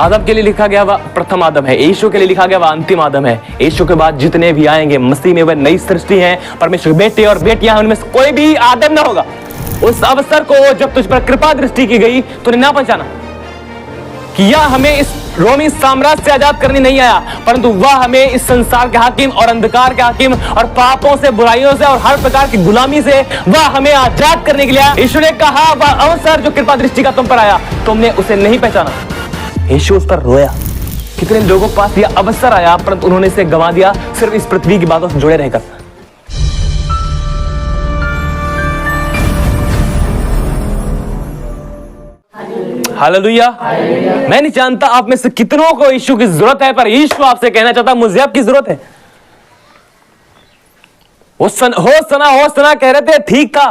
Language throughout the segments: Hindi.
आदम के लिए लिखा गया वह प्रथम आदम है, यीशु के लिए लिखा गया वह अंतिम आदम है। यीशु के बाद जितने भी आएंगे मसीह में वह नई सृष्टि है, परमेश्वर बेटे और बेटियां हैं, उनमें से कोई भी आदम ना होगा। उस अवसर को जब तुझ पर कृपा दृष्टि की गई तूने ना पहचाना कि यह हमें इस रोमी साम्राज्य से आजाद करने नहीं आया, परंतु वह हमें इस संसार के हाकिम और अंधकार के हाकिम और पापों से, बुराइयों से और हर प्रकार की गुलामी से वह हमें आजाद करने के लिए आया। यीशु ने कहा वह अवसर जो कृपा दृष्टि का तुम पर आया, तुमने उसे नहीं पहचाना। यीशु उस पर रोया। कितने लोगों के पास यह अवसर आया परंतु उन्होंने इसे गंवा दिया सिर्फ इस पृथ्वी की बातों से जुड़े रहकर। हालेलुया। मैं नहीं जानता आप में से कितनों को यीशु की जरूरत है, पर यीशु आपसे कहना चाहता मुझे आपकी जरूरत है। हो सना कह रहे थे, ठीक था।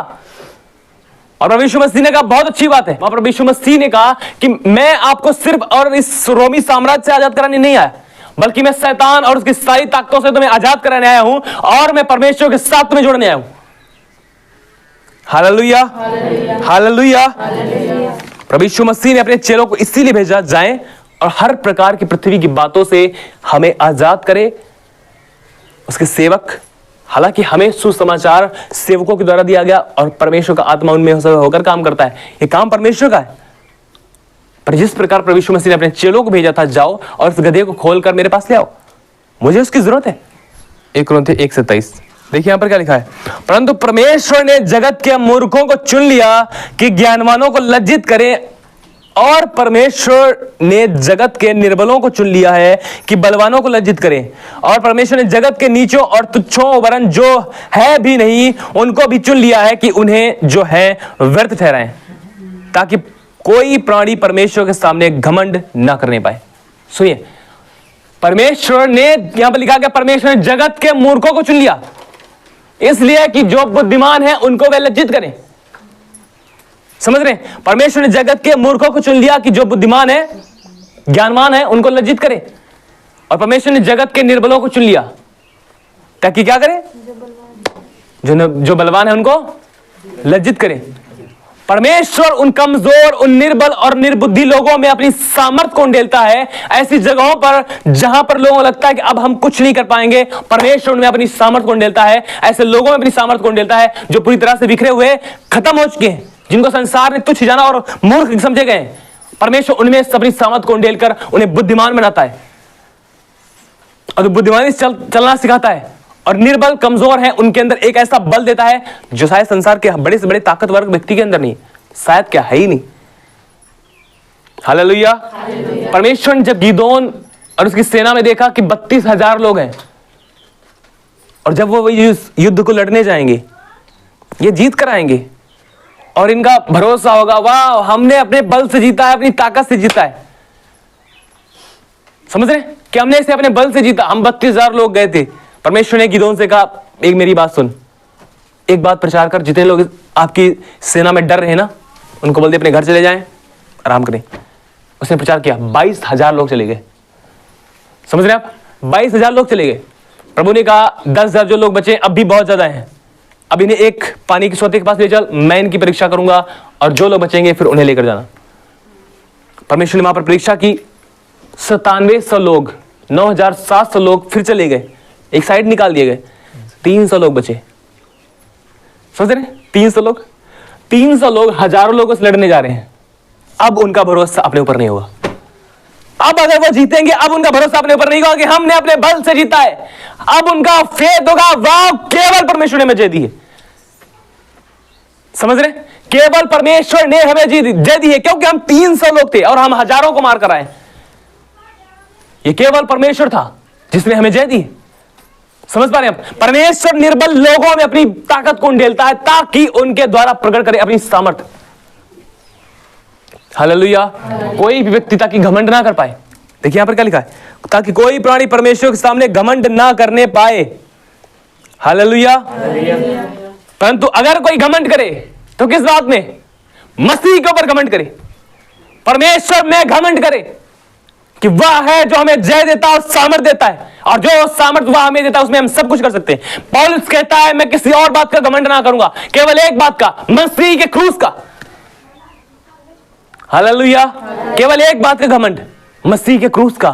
और प्रभु यीशु मसीह ने कहा बहुत अच्छी बात है। प्रभु यीशु मसीह ने कहा कि मैं आपको सिर्फ और इस रोमी साम्राज्य से आजाद कराने नहीं आया, बल्कि मैं शैतान और उसकी सारी ताकतों से तुम्हें आजाद कराने आया हूं और मैं परमेश्वर के साथ तुम्हें जोड़ने आया हूं। Hallelujah, hallelujah. प्रभु यीशु मसीह ने अपने चेलों को इसीलिए भेजा जाएं और हर प्रकार की पृथ्वी की बातों से हमें आजाद करे। उसके सेवक, हालांकि हमें सुसमाचार सेवकों के द्वारा दिया गया और परमेश्वर का आत्मा उनमें होकर काम करता है, ये काम परमेश्वर का है। पर जिस प्रकार प्रभु यीशु मसीह ने अपने चेलों को भेजा था, जाओ और इस गधे को खोलकर मेरे पास ले आओ, मुझे उसकी जरूरत है। 1 कुरिन्थियों 1:27 देखिए यहां पर क्या लिखा है। परंतु परमेश्वर ने जगत के मूर्खों को चुन लिया कि ज्ञानवानों को लज्जित करें, और परमेश्वर ने जगत के निर्बलों को चुन लिया है कि बलवानों को लज्जित करें, और परमेश्वर ने जगत के नीचों और तुच्छों वरन जो है भी नहीं उनको भी चुन लिया है कि उन्हें जो है व्यर्थ ठहराएं, ताकि कोई प्राणी परमेश्वर के सामने घमंड ना करने पाए। सुनिए, परमेश्वर ने, यहां पर लिखा गया परमेश्वर ने जगत के मूर्खों को चुन लिया इसलिए कि जो बुद्धिमान है उनको वे लज्जित करें। समझ रहे हैं? परमेश्वर ने जगत के मूर्खों को चुन लिया कि जो बुद्धिमान है, ज्ञानवान है, उनको लज्जित करे। और परमेश्वर ने जगत के निर्बलों को चुन लिया ताकि क्या करे? जो बलवान है उनको लज्जित करे। परमेश्वर उन कमजोर, उन निर्बल और निर्बुद्धि लोगों में अपनी सामर्थ को उंडेलता है। ऐसी जगहों पर जहां पर लोगों को लगता है कि अब हम कुछ नहीं कर पाएंगे, परमेश्वर उनमें अपनी सामर्थ को उंडेलता है। ऐसे लोगों में अपनी सामर्थ को उंडेलता है जो पूरी तरह से बिखरे हुए, खत्म हो चुके हैं, जिनको संसार ने तुच्छ जाना और मूर्ख समझे गए। परमेश्वर उनमें अपनी सामर्थ को उंडेलकर उन्हें बुद्धिमान बनाता है और बुद्धिमानी चलना सिखाता है। और निर्बल, कमजोर हैं, उनके अंदर एक ऐसा बल देता है जो शायद संसार के बड़े से बड़े ताकतवर व्यक्ति के अंदर नहीं, शायद क्या है ही नहीं। हालेलुया। परमेश्वर ने जब गिदोन और उसकी सेना में देखा कि 32,000 लोग हैं, और जब वो युद्ध को लड़ने जाएंगे, ये जीत कर आएंगे और इनका भरोसा होगा, वाह हमने अपने बल से जीता है, अपनी ताकत से जीता है। समझ रहे कि हमने इसे अपने बल से जीता। हम 32,000 लोग गए थे। परमेश्वर ने गिदोन से कहा, एक मेरी बात सुन, एक बात प्रचार कर, जितने लोग आपकी सेना में डर रहे ना उनको बोल दे अपने घर चले जाएं, आराम करें। उसने प्रचार किया, 22,000 लोग चले गए। समझ रहे आप? 22,000 लोग चले गए। प्रभु ने कहा 10,000 जो लोग बचे अब भी बहुत ज्यादा हैं, अब इन्हें एक पानी के सोते के पास ले चल, मैं इनकी परीक्षा करूंगा और जो लोग बचेंगे फिर उन्हें लेकर जाना। परमेश्वर ने वहां पर परीक्षा की। 9700 लोग, 9,700 लोग फिर चले गए, एक साइड निकाल दिए गए, 300 लोग बचे। समझ रहे? 300 लोग हजारों लोगों से लड़ने जा रहे हैं। अब उनका भरोसा अपने ऊपर नहीं होगा। अब अगर वो जीतेंगे, अब उनका भरोसा अपने ऊपर नहीं होगा कि हमने अपने बल से जीता है। अब उनका फेथ होगा, वाह केवल परमेश्वर ने हमें जय दी है। समझ रहे? केवल परमेश्वर ने हमें जय दी है, क्योंकि हम 300 लोग थे और हम हजारों को मार कर आए। ये केवल परमेश्वर था जिसने हमें जय दी। समझ पा रहे हैं? परमेश्वर निर्बल लोगों में अपनी ताकत को उंडेलता है ताकि उनके द्वारा प्रकट करे अपनी सामर्थ। हालेलुया। कोई भी व्यक्ति ताकि घमंड ना कर पाए। देखिए यहां पर क्या लिखा है, ताकि कोई प्राणी परमेश्वर के सामने घमंड ना करने पाए। हालेलुया। परंतु अगर कोई घमंड करे तो किस बात में? मसीह के ऊपर घमंड करे, परमेश्वर में घमंड करे कि वह है जो हमें जय देता है और सामर्थ देता है, और जो सामर्थ वह हमें देता है उसमें हम सब कुछ कर सकते हैं। पौलुस कहता है मैं किसी और बात का घमंड ना करूंगा, केवल एक बात का, मसीह के क्रूस का। हालेलुया। केवल एक बात का घमंड मसीह के क्रूस का,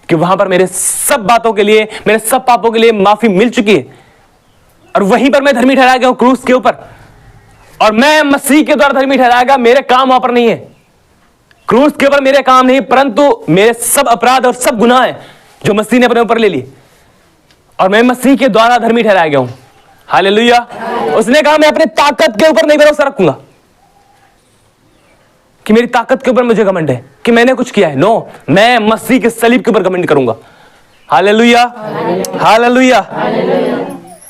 कि वहां पर मेरे सब बातों के लिए, मेरे सब पापों के लिए माफी मिल चुकी है और वहीं पर मैं धर्मी ठहराया गया हूं क्रूस के ऊपर। और मैं मसीह के द्वारा धर्मी ठहराया गया, मेरे काम वहां पर नहीं है, क्रूस के ऊपर मेरे काम नहीं, परंतु मेरे सब अपराध और सब गुनाह हैं जो मसीह ने अपने ऊपर ले लिए और मैं मसीह के द्वारा धर्मी ठहराया गया हूं। हालेलुया। उसने कहा मैं अपने ताकत के ऊपर नहीं भरोसा रखूंगा कि मेरी ताकत के ऊपर मुझे घमंड है कि मैंने कुछ किया है। नो, मैं मसीह के सलीब के ऊपर घमंड करूंगा। Hallelujah, hallelujah.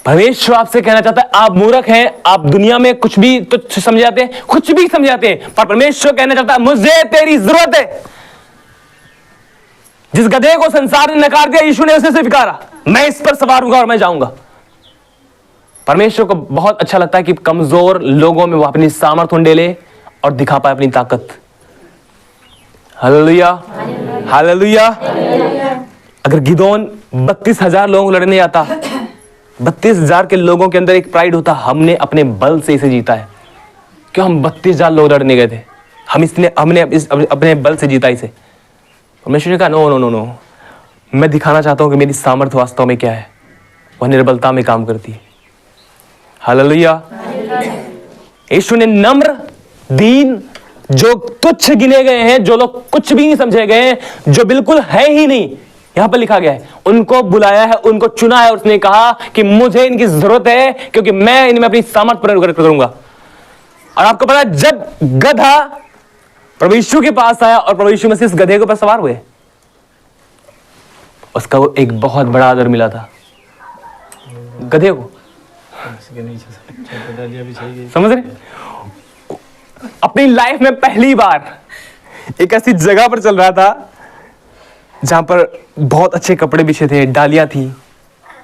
परमेश्वर आपसे कहना चाहता है, आप मूर्ख हैं, आप दुनिया में कुछ भी तुच्छ समझ जाते हैं, कुछ भी समझ जाते हैं, पर परमेश्वर कहना चाहता है मुझे तेरी जरूरत है। जिस गधे को संसार ने नकार दिया, यीशु ने उसे स्वीकारा, मैं इस पर सवार होऊंगा और मैं जाऊंगा। परमेश्वर को बहुत अच्छा लगता है कि कमजोर लोगों में वो अपनी सामर्थ्य उंडेले और दिखा पाए अपनी ताकत। Hallelujah, hallelujah. अगर गिदोन 32,000 लोगों को लड़ने आता, 32,000 के लोगों के अंदर एक प्राइड होता, हमने अपने बल से इसे जीता है। क्यों? हम 32,000 लोग लड़ने गए थे, हमने अपने बल से जीता इसे। परमेश्वर ने कहा नो नो नो नो, मैं दिखाना चाहता हूं कि मेरी सामर्थ्य वास्तव में क्या है, वह निर्बलता में काम करती है। हालेलुया। यीशु ने नम्र, दीन, जो तुच्छ गिने गए हैं, जो लोग कुछ भी नहीं समझे गए हैं, जो बिल्कुल है ही नहीं, यहां पर लिखा गया है, उनको बुलाया है, उनको चुना है। उसने कहा कि मुझे इनकी जरूरत है क्योंकि मैं इनमें अपनी सामर्थ्य प्रयोग करूंगा। और आपको पता है, जब गधा प्रभु यीशु के पास आया और प्रभु यीशु मसीह इस गधे के ऊपर सवार हुए, उसका वो एक बहुत बड़ा आदर मिला था गधे को। समझ रहे? अपनी लाइफ में पहली बार एक ऐसी जगह पर चल रहा था जहां पर बहुत अच्छे कपड़े बिछे थे, डालियां थी,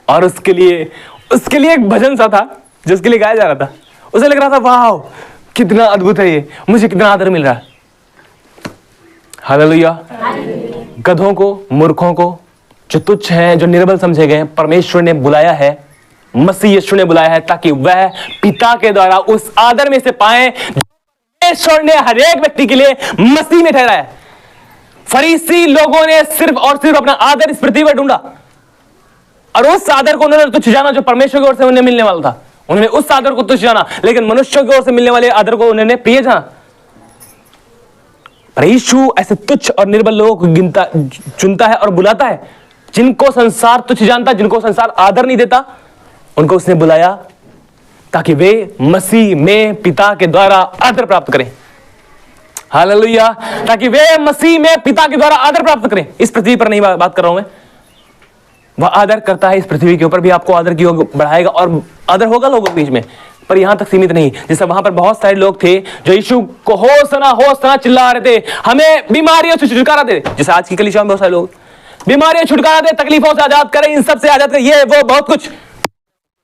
और उसके लिए एक भजन सा था जो उसके लिए गाया जा रहा था। उसे लग रहा था वाह कितना अद्भुत है ये, मुझे कितना आदर मिल रहा है। हालेलुया। गधों को, मूर्खों को, जो तुच्छ हैं, जो निर्बल समझे गए, परमेश्वर ने बुलाया है, मसीह यीशु ने बुलाया है, ताकि वह पिता के द्वारा उस आदर में से पाए जो परमेश्वर ने हर एक व्यक्ति के लिए मसीह में ठहराया है। फरीसी लोगों ने सिर्फ और सिर्फ अपना आदर इस पृथ्वी पर ढूंढा और उस आदर को उन्होंने तुच्छ जाना जो परमेश्वर की ओर से उन्हें मिलने वाला था। उन्होंने उस आदर को तुच्छ जाना, लेकिन मनुष्यों की ओर से मिलने वाले आदर को उन्होंने प्रिय जाना। पर यीशु ऐसे तुच्छ और निर्बल लोगों को चुनता है और बुलाता है, जिनको संसार तुच्छ जानता, जिनको संसार आदर नहीं देता, उनको उसने बुलाया ताकि वे मसीह में पिता के द्वारा आदर प्राप्त करें। हालेलुया। ताकि वे मसीह में पिता के द्वारा आदर प्राप्त करें। इस पृथ्वी पर नहीं बात कर रहा हूं मैं, वह आदर करता है इस पृथ्वी के ऊपर भी, आपको आदर की ओर बढ़ाएगा और आदर होगा लोगों के बीच में, पर यहां तक सीमित नहीं। जैसे वहां पर बहुत सारे लोग थे जो यीशु को होसना चिल्ला रहे थे, हमें बीमारियों से छुटकारा दे। जैसे आज की कलीसिया में बहुत सारे लोग बीमारियों से छुटकारा दे, तकलीफों से आजाद करें, इन सब से आजाद करें, ये वो बहुत कुछ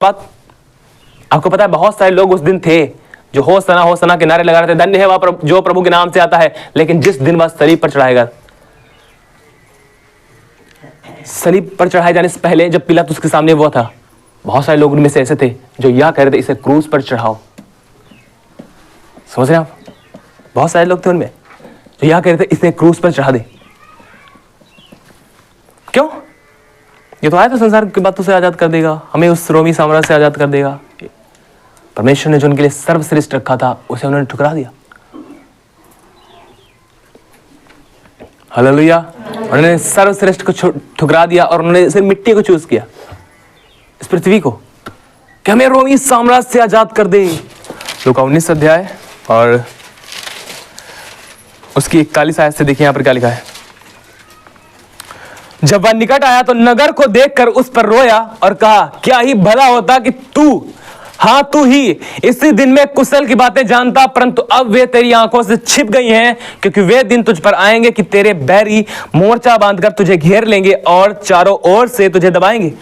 बात। आपको पता है बहुत सारे लोग उस दिन थे जो होसना के नारे लगा रहे थे, धन्य है वह जो प्रभु के नाम से आता है। लेकिन जिस दिन वह सलीब पर चढ़ाएगा, सलीब पर चढ़ाए जाने से पहले जब पिलातुस के सामने वो था, बहुत सारे लोग उनमें से ऐसे थे जो यह कह रहे थे इसे क्रूस पर चढ़ाओ। समझ रहे हैं आप? बहुत सारे लोग थे उनमें जो यह कह रहे थे इसे क्रूस पर चढ़ा दे। क्यों? ये तो आया था संसार की बातों से आजाद कर देगा, हमें उस रोमी साम्राज्य से आजाद कर देगा। परमेश्वर ने जो उनके लिए सर्वश्रेष्ठ रखा था उसे उन्होंने ठुकरा दिया। हालेलुया। उन्होंने सर्वश्रेष्ठ को ठुकरा दिया और उन्होंने सिर्फ मिट्टी को चूज किया, इस पृथ्वी को, कि हमें रोमी साम्राज्य से आजाद कर दे। लूका 19 अध्याय और उसकी 41 आयत से देखिए यहां पर क्या लिखा है। जब वह निकट आया तो नगर को देखकर उस पर रोया और कहा, क्या ही भला होता कि तू ही इसी दिन में कुशल की बातें जानता, परंतु अब वे तेरी आंखों से छिप गई हैं, क्योंकि वे दिन तुझ पर आएंगे कि तेरे बैरी मोर्चा बांधकर तुझे घेर लेंगे और चारों ओर से तुझे दबाएंगे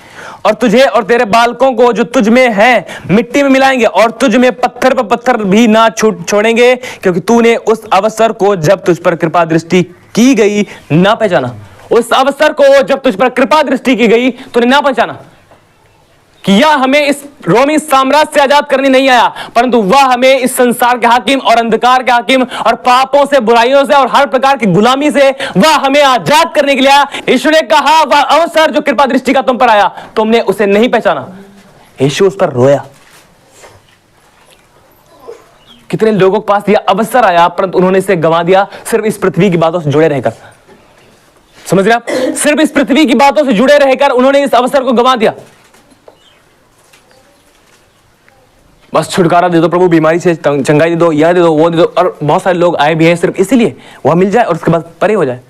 और तुझे और तेरे बालकों को जो तुझ में है मिट्टी में मिलाएंगे और तुझ में पत्थर पर पत्थर भी ना छोड़ेंगे, क्योंकि तूने उस अवसर को जब तुझ पर कृपा दृष्टि की गई ना पहचाना। उस अवसर को जब तुझ पर कृपा दृष्टि की गई तूने ना पहचाना। कि यह हमें इस रोमी साम्राज्य से आजाद करने नहीं आया, परंतु वह हमें इस संसार के हाकिम और अंधकार के हाकिम और पापों से, बुराइयों से और हर प्रकार की गुलामी से वह हमें आजाद करने के लिए आया। यीशु ने कहा, वह अवसर जो कृपा दृष्टि का तुम पर आया, तुमने उसे नहीं पहचाना। यीशु उस पर रोया। कितने लोगों के पास यह अवसर आया, परंतु उन्होंने इसे गंवा दिया सिर्फ इस पृथ्वी की बातों से जुड़े रहकर। समझ रहे आप? सिर्फ इस पृथ्वी की बातों से जुड़े रहकर उन्होंने इस अवसर को गंवा दिया। बस छुटकारा दे दो प्रभु, बीमारी से चंगाई दे दो, यह दे दो, वो दे दो। और बहुत सारे लोग आए भी हैं सिर्फ इसीलिए वह मिल जाए और उसके बाद परे हो जाए।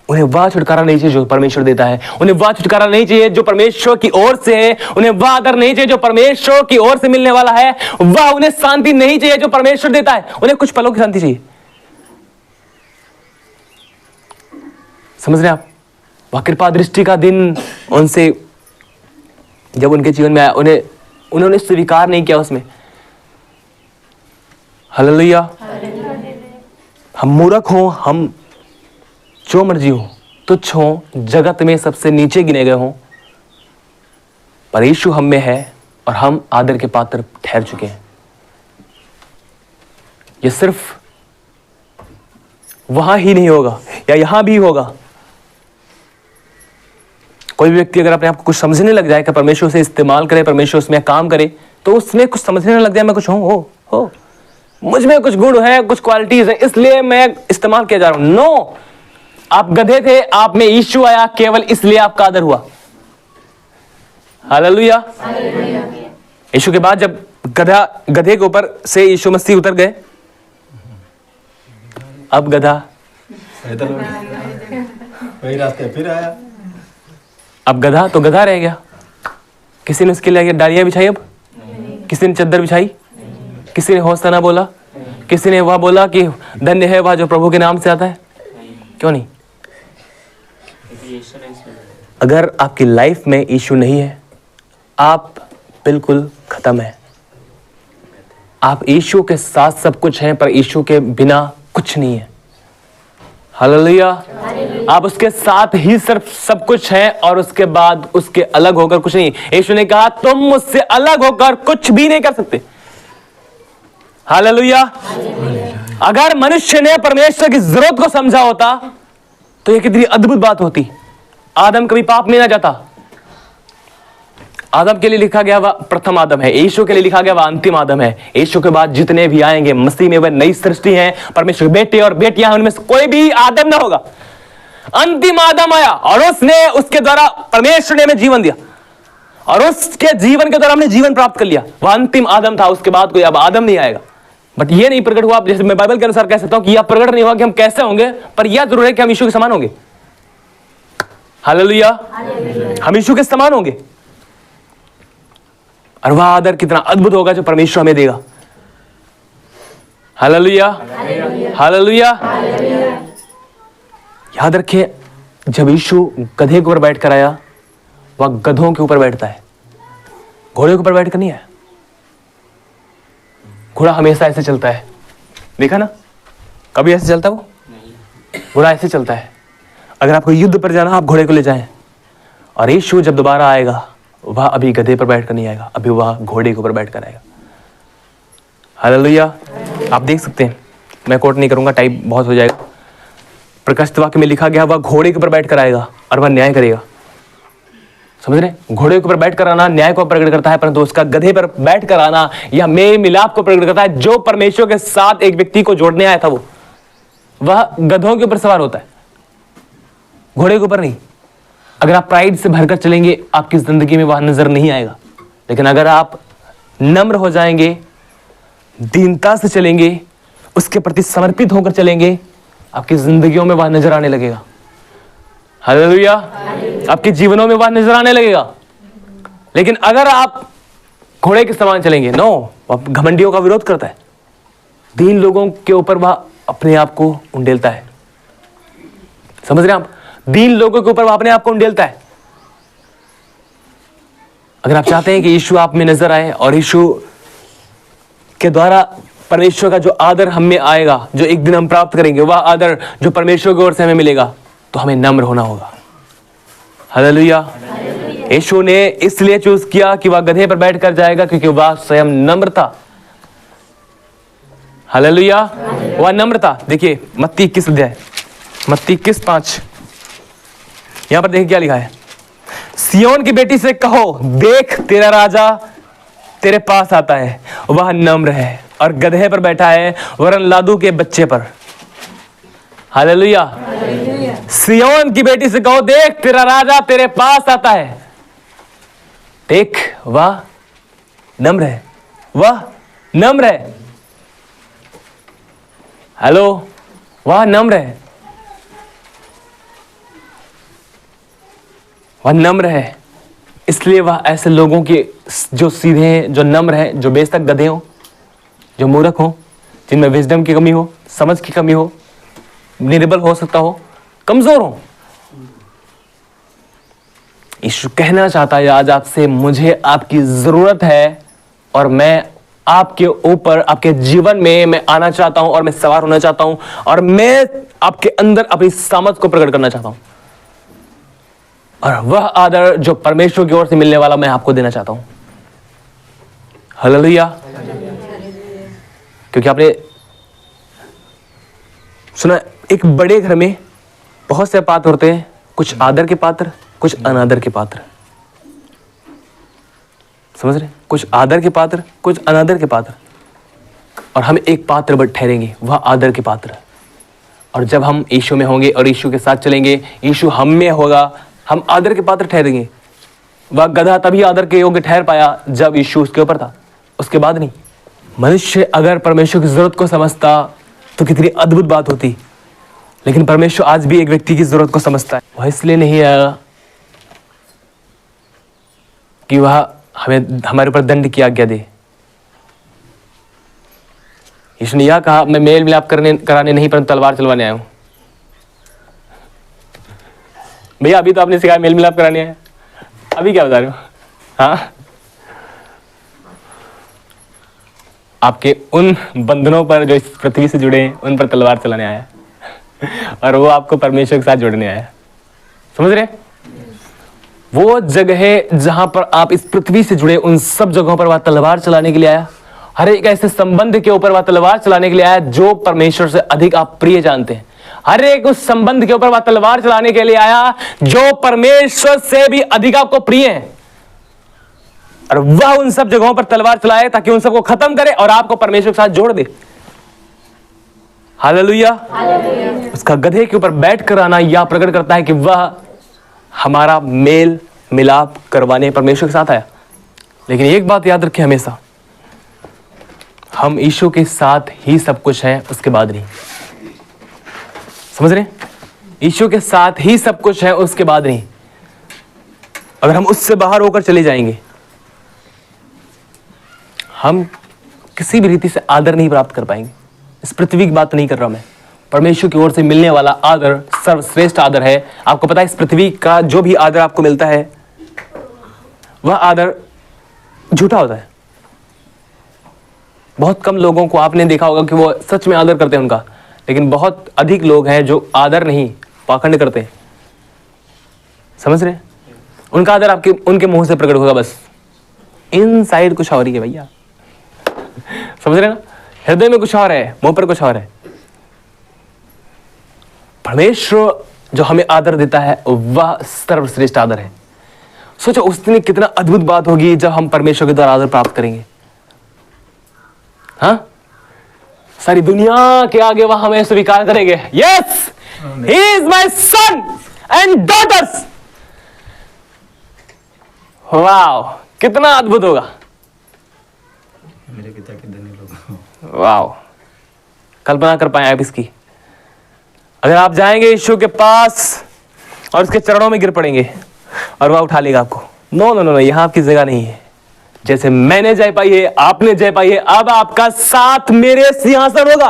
उन्हें वह छुटकारा नहीं चाहिए जो परमेश्वर देता है। उन्हें वह छुटकारा नहीं चाहिए जो परमेश्वर की ओर से है। उन्हें वह आदर नहीं चाहिए जो परमेश्वर की ओर से मिलने वाला है। वह उन्हें शांति नहीं चाहिए जो परमेश्वर देता है। उन्हें कुछ पलों की शांति चाहिए। समझ रहे आप? वह कृपा दृष्टि का दिन उनसे जब उनके जीवन में आया, उन्होंने स्वीकार नहीं किया उसमें। हालेलुया। हम मूर्ख हो, हम जो मर्जी हो, तुच्छ हो, जगत में सबसे नीचे गिने गए हों, पर यीशु हम में है और हम आदर के पात्र ठहर चुके हैं। ये सिर्फ वहां ही नहीं होगा या यहां भी होगा। कोई भी व्यक्ति अगर अपने आप को कुछ समझने लग जाए कि परमेश्वर से इस्तेमाल करे, परमेश्वर उसमें काम करे, तो उसमें कुछ समझने लग जाए, मैं कुछ हो मुझ में कुछ गुण है, कुछ क्वालिटीज है, इसलिए मैं इस्तेमाल किया जा रहा हूं। नो, आप गधे थे, आप में यीशु आया केवल इसलिए आपका आदर हुआ। हालेलुया। यीशु के बाद जब गधे के ऊपर से यीशु मसीह उतर गए, अब गधा वही रास्ते फिर आया। अब गधा तो गधा रह गया। किसी ने उसके लिए डालियां बिछाई? अब किसी ने चद्दर बिछाई? किसी ने होशाना बोला? किसी ने वह बोला कि धन्य है वह जो प्रभु के नाम से आता है? क्यों नहीं? अगर आपकी लाइफ में यीशु नहीं है, आप बिल्कुल खत्म है। आप यीशु के साथ सब कुछ हैं, पर यीशु के बिना कुछ नहीं है। हालेलुया। आप उसके साथ ही सिर्फ सब कुछ हैं और उसके बाद उसके अलग होकर कुछ नहीं। यीशु ने कहा, तुम मुझसे अलग होकर कुछ भी नहीं कर सकते। हालेलुया। अगर मनुष्य ने परमेश्वर की जरूरत को समझा होता तो यह कितनी अद्भुत बात होती। आदम कभी पाप में ना जाता। आदम के लिए लिखा गया वह प्रथम आदम है, यीशु के लिए लिखा गया वह अंतिम आदम है। यीशु के बाद जितने भी आएंगे मसीह में वह नई सृष्टि है। परमेश्वर बेटे और बेटियां, उनमें से कोई भी आदम ना होगा। अंतिम आदम आया और उसने, उसके द्वारा परमेश्वर ने हमें जीवन दिया और उसके जीवन के द्वारा हमने जीवन प्राप्त कर लिया। वह अंतिम आदम था, उसके बाद कोई अब आदम नहीं आएगा। बट यह नहीं प्रकट हुआ, जैसे मैं बाइबल के अनुसार कह सकता हूं कि यह प्रकट नहीं हुआ कि हम कैसे होंगे, पर यह जरूर है कि हम यीशु के समान होंगे। हालेलुया। हम यीशु के समान होंगे और वह आदर कितना अद्भुत होगा जो परमेश्वर हमें देगा। हालेलुया। हालेलुया। याद रखिए, जब यीशु गधे के ऊपर बैठकर आया, वह गधों के ऊपर बैठता है, घोड़े के ऊपर बैठकर नहीं आया। घोड़ा हमेशा ऐसे चलता है, देखा ना? कभी ऐसे चलता वो? घोड़ा ऐसे चलता है। अगर आपको युद्ध पर जाना, आप घोड़े को ले जाएं। और यीशु जब दोबारा आएगा, वह अभी गधे पर बैठकर नहीं आएगा, अभी वह घोड़े के ऊपर बैठकर आएगा। हालेलुया। आप देख सकते हैं, मैं कोट नहीं करूंगा, टाइप बहुत हो जाएगा। प्रकाशित वाक्य में लिखा गया वह घोड़े के ऊपर बैठकर आएगा और वह न्याय करेगा। समझ रहे? घोड़े के ऊपर बैठकर आना न्याय को प्रकट करता है, परंतु उसका गधे पर बैठकर आना यह मेल मिलाप को प्रकट करता है। जो परमेश्वर के साथ एक व्यक्ति को जोड़ने आया था, वह गधों के ऊपर सवार होता है, घोड़े के ऊपर नहीं। अगर आप प्राइड से भरकर चलेंगे, आपकी जिंदगी में वह नजर नहीं आएगा। लेकिन अगर आप नम्र हो जाएंगे, दीनता से चलेंगे, उसके प्रति समर्पित होकर चलेंगे, आपकी जिंदगियों में वह नजर आने लगेगा। हालेलुया। आपके जीवनों में वह नजर आने लगेगा। लेकिन अगर आप घोड़े के समान चलेंगे, नो, वह घमंडियों का विरोध करता है, दीन लोगों के ऊपर वह अपने आप को उंडेलता है। समझ रहे हैं आप? दीन लोगों के ऊपर वह अपने आप को उंडेलता है। अगर आप चाहते हैं कि यीशु आप में नजर आए और यीशु के द्वारा परमेश्वर का जो आदर हम में आएगा, जो एक दिन हम प्राप्त करेंगे, वह आदर जो परमेश्वर की ओर से हमें मिलेगा, तो हमें नम्र होना होगा। हालेलुया। यीशु ने इसलिए चूज किया कि वह गधे पर बैठकर जाएगा क्योंकि वह स्वयं नम्र था। हालेलुया। वह नम्र था। देखिए मत्ती 21 अध्याय, मत्ती 21:5, यहां पर देखिए क्या लिखा है। सिय्योन की बेटी से कहो, देख तेरा राजा तेरे पास आता है, वह नम्र है और गधे पर बैठा है, वरन लादू के बच्चे पर। हालेलुया। सिय्योन की बेटी से कहो, देख तेरा राजा तेरे पास आता है। देख वह नम्र है, वह नम्र है। हेलो, वह नम्र है, वह नम्र है। इसलिए वह ऐसे लोगों के जो सीधे हैं, जो नम्र हैं, जो बेशक गधे हो, जो मूर्ख हो, जिनमें विजडम की कमी हो, समझ की कमी हो, निर्बल हो सकता हो, कमजोर हो, यीशु कहना चाहता है आज आपसे, मुझे आपकी जरूरत है और मैं आपके ऊपर, आपके जीवन में मैं आना चाहता हूं और मैं सवार होना चाहता हूं और मैं आपके अंदर अपनी सामर्थ को प्रकट करना चाहता हूं और वह आदर जो परमेश्वर की ओर से मिलने वाला मैं आपको देना चाहता हूं। हालेलुया। क्योंकि आपने सुना, एक बड़े घर में बहुत से पात्र होते हैं, कुछ आदर के पात्र, कुछ अनादर के पात्र। समझ रहे? कुछ आदर के पात्र, कुछ अनादर के पात्र, और हम एक पात्र बट ठहरेंगे, वह आदर के पात्र। और जब हम यीशु में होंगे और यीशु के साथ चलेंगे, यीशु हम में होगा, हम आदर के पात्र ठहरेंगे। वह गधा तभी आदर के योग्य ठहर पाया जब यीशु उसके ऊपर था, उसके बाद नहीं। मनुष्य अगर परमेश्वर की जरूरत को समझता तो कितनी अद्भुत बात होती, लेकिन परमेश्वर आज भी एक व्यक्ति की जरूरत को समझता है। वह इसलिए नहीं आया कि वह हमें हमारे ऊपर दंड की आज्ञा दे। यीशु ने यह कहा, मैं मेल मिलाप कराने नहीं परंतु तलवार चलवाने आया हूं। भैया अभी तो आपने सिखाया मेल मिलाप कराने आया, अभी क्या बता रहे हो? हाँ, आपके उन बंधनों पर जो इस पृथ्वी से जुड़े हैं उन पर तलवार चलाने आया और वो आपको परमेश्वर के साथ जोड़ने आया। समझ रहे? वो जगह जहां पर आप इस पृथ्वी से जुड़े, उन सब जगहों पर वह तलवार चलाने के लिए आया। हर एक ऐसे संबंध के ऊपर वह तलवार चलाने के लिए आया जो परमेश्वर से अधिक आप प्रिय जानते हैं। हर एक उस संबंध के ऊपर वह तलवार चलाने के लिए आया जो परमेश्वर से भी अधिक आपको प्रिय है, और वह उन सब जगहों पर तलवार चलाए ताकि उन सबको खत्म करे और आपको परमेश्वर के साथ जोड़ दे। हालेलुया। उसका गधे के ऊपर बैठ कर आना यह प्रकट करता है कि वह हमारा मेल मिलाप करवाने परमेश्वर के साथ आया। लेकिन एक बात याद रखें हमेशा, हम यीशु के साथ ही सब कुछ है, उसके बाद नहीं। समझ रहे? यीशु के साथ ही सब कुछ है, उसके बाद नहीं। अगर हम उससे बाहर होकर चले जाएंगे, हम किसी भी रीति से आदर नहीं प्राप्त कर पाएंगे। इस पृथ्वी की बात नहीं कर रहा मैं, परमेश्वर की ओर से मिलने वाला आदर सर्वश्रेष्ठ आदर है। आपको पता है इस पृथ्वी का जो भी आदर आपको मिलता है वह आदर झूठा होता है। बहुत कम लोगों को आपने देखा होगा कि वो सच में आदर करते हैं उनका, लेकिन बहुत अधिक लोग हैं जो आदर नहीं, पाखंड करते हैं। समझ रहे? उनका आदर आपके उनके मुंह से प्रकट होगा, बस इनसाइड कुछ और ही है भैया। समझ रहे ना? हृदय में कुछ और है, मुंह पर कुछ और है। परमेश्वर जो हमें आदर देता है वह सर्वश्रेष्ठ आदर है। सोचो उस दिन कितना अद्भुत बात होगी जब हम परमेश्वर के द्वारा आदर प्राप्त करेंगे। हाँ, सारी दुनिया के आगे वह हमें स्वीकार करेंगे, yes he is my son and daughters. Wow, कितना अद्भुत होगा। मेरे पिता के धनी लोग। वाओ, कल्पना कर पाए आप इसकी? अगर आप जाएंगे यीशु के पास और उसके चरणों में गिर पड़ेंगे और वह उठा लेगा आपको। नो नो नो, यहां आपकी जगह नहीं है। जैसे मैंने जय पाई है, आपने जय पाई है, अब आपका साथ मेरे सिंहासन होगा,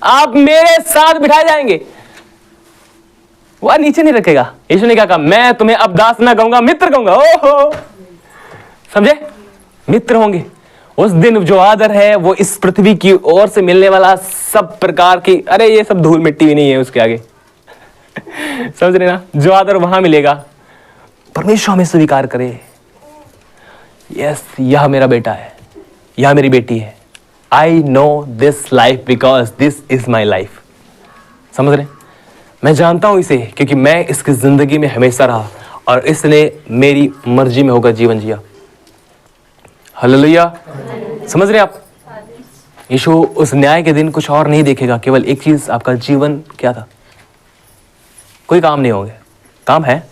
आप मेरे साथ बिठाए जाएंगे। वह नीचे नहीं रखेगा। यीशु ने क्या कहा? मैं तुम्हें अब दास ना कहूंगा, मित्र कहूंगा। ओहो, समझे? मित्र होंगे। उस दिन जो आदर है वो इस पृथ्वी की ओर से मिलने वाला सब प्रकार की, अरे ये सब धूल मिट्टी भी नहीं है उसके आगे। समझ रहे ना? जो आदर वहां मिलेगा परमेश्वर हमें स्वीकार करे, यस यह मेरा बेटा है, यह मेरी बेटी है, I know this life because this is my life. समझ रहे, मैं जानता हूं इसे क्योंकि मैं इसकी जिंदगी में हमेशा रहा और इसने मेरी मर्जी में होकर जीवन जिया। हालेलुया। समझ रहे आप, यीशु उस न्याय के दिन कुछ और नहीं देखेगा, केवल एक चीज, आपका जीवन क्या था। कोई काम नहीं होंगे, काम है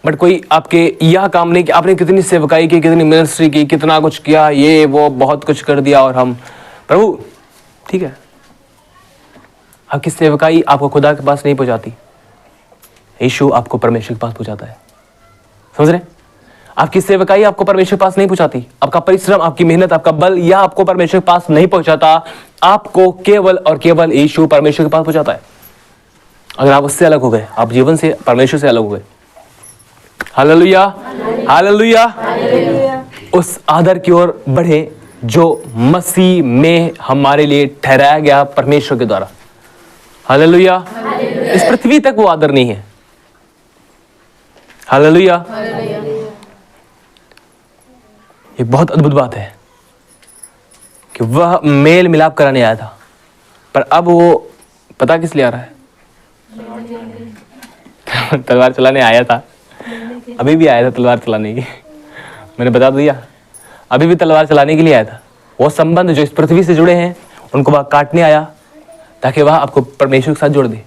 बट कोई आपके यह काम नहीं कि आपने कितनी सेवकाई की, कितनी मिनिस्ट्री की, कितना कुछ किया, ये वो बहुत कुछ कर दिया और हम प्रभु ठीक है। आपकी सेवकाई आपको खुदा के पास नहीं पहुंचाती, यीशु आपको परमेश्वर के पास पहुंचाता है। समझ रहे, आपकी सेवकाई आपको परमेश्वर के पास नहीं पहुंचाती, आपका परिश्रम, आपकी मेहनत, आपका बल यह आपको परमेश्वर के पास नहीं पहुंचाता, आपको केवल और केवल यीशु परमेश्वर के पास पहुंचाता है। अगर आप उससे अलग हो गए, आप जीवन से परमेश्वर से अलग हो गए, हालेलुया हालेलुया, उस आदर की ओर बढ़े जो मसीह में हमारे लिए ठहराया गया परमेश्वर के द्वारा। हालेलुया। इस पृथ्वी तक वो आदर नहीं है। हालेलुया। एक बहुत अद्भुत बात है कि वह मेल मिलाप कराने आया था, पर अब वो पता किस लिए आ रहा है? तलवार चलाने आया था, अभी भी आया था तलवार चलाने की। मैंने बता दिया, अभी भी तलवार चलाने के लिए आया था। वो संबंध जो इस पृथ्वी से जुड़े हैं उनको वह काटने आया ताकि वह आपको परमेश्वर के साथ जोड़ दे।